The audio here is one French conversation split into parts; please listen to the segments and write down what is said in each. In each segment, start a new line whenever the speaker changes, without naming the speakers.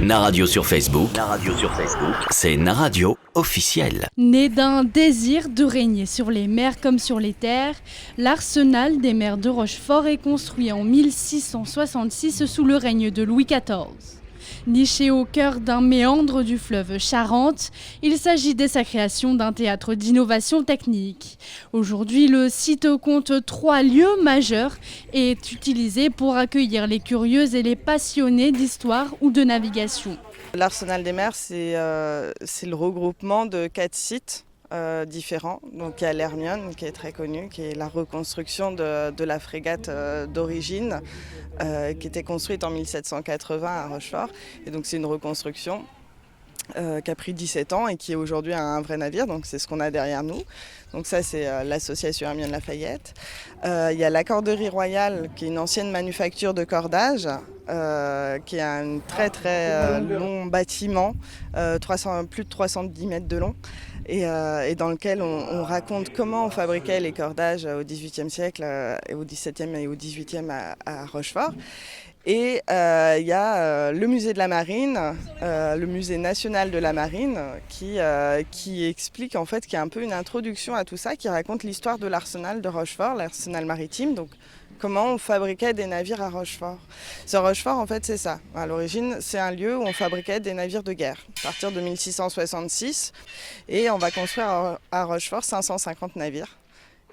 Naradio sur Facebook. C'est Naradio officiel.
Né d'un désir de régner sur les mers comme sur les terres, l'arsenal des mers de Rochefort est construit en 1666 sous le règne de Louis XIV. Niché au cœur d'un méandre du fleuve Charente, il s'agit dès sa création d'un théâtre d'innovation technique. Aujourd'hui, le site compte 3 lieux majeurs et est utilisé pour accueillir les curieux et les passionnés d'histoire ou de navigation.
L'Arsenal des mers, c'est le regroupement de 4 sites différents. Donc il y a l'Hermione qui est très connue, qui est la reconstruction de la frégate d'origine qui était construite en 1780 à Rochefort. Et donc c'est une reconstruction qui a pris 17 ans et qui est aujourd'hui un vrai navire, donc c'est ce qu'on a derrière nous. Donc ça c'est l'association Hermione Lafayette. Il y a la Corderie Royale qui est une ancienne manufacture de cordage, qui est un très long bâtiment, plus de 310 mètres de long. Et dans lequel on raconte comment on fabriquait les cordages au XVIIIe siècle, et au XVIIe et au XVIIIe à Rochefort. Et il y a le musée de la marine, le musée national de la marine, qui explique en fait, qui est un peu une introduction à tout ça, qui raconte l'histoire de l'arsenal de Rochefort, l'arsenal maritime, donc comment on fabriquait des navires à Rochefort. Ce Rochefort, en fait, c'est ça. À l'origine, c'est un lieu où on fabriquait des navires de guerre, à partir de 1666, et on va construire à Rochefort 550 navires.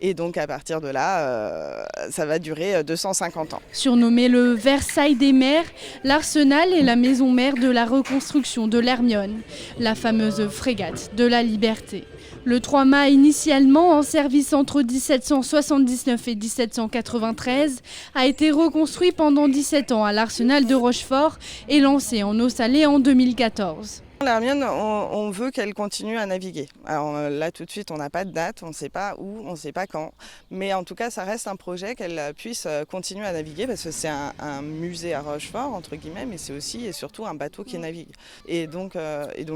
Et donc à partir de là, ça va durer 250 ans.
Surnommé le Versailles des mers, l'arsenal est la maison mère de la reconstruction de l'Hermione, la fameuse frégate de la Liberté. Le 3 mâts, initialement en service entre 1779 et 1793, a été reconstruit pendant 17 ans à l'arsenal de Rochefort et lancé en eau salée en 2014.
L'Hermione, on veut qu'elle continue à naviguer. Alors là, tout de suite, on n'a pas de date, on ne sait pas où, on ne sait pas quand. Mais en tout cas, ça reste un projet qu'elle puisse continuer à naviguer parce que c'est un musée à Rochefort, entre guillemets, mais c'est aussi et surtout un bateau qui navigue. Et donc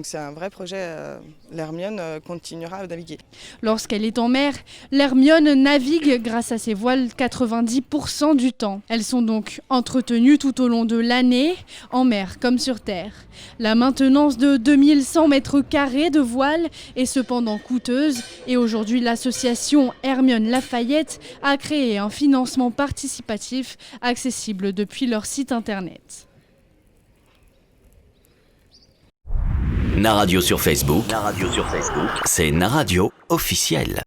c'est un vrai projet. L'Hermione continuera à naviguer.
Lorsqu'elle est en mer, l'Hermione navigue grâce à ses voiles 90% du temps. Elles sont donc entretenues tout au long de l'année, en mer comme sur terre. La maintenance de 2100 mètres carrés de voile est cependant coûteuse et aujourd'hui l'association Hermione Lafayette a créé un financement participatif accessible depuis leur site internet.
Naradio sur Facebook. C'est Naradio officiel.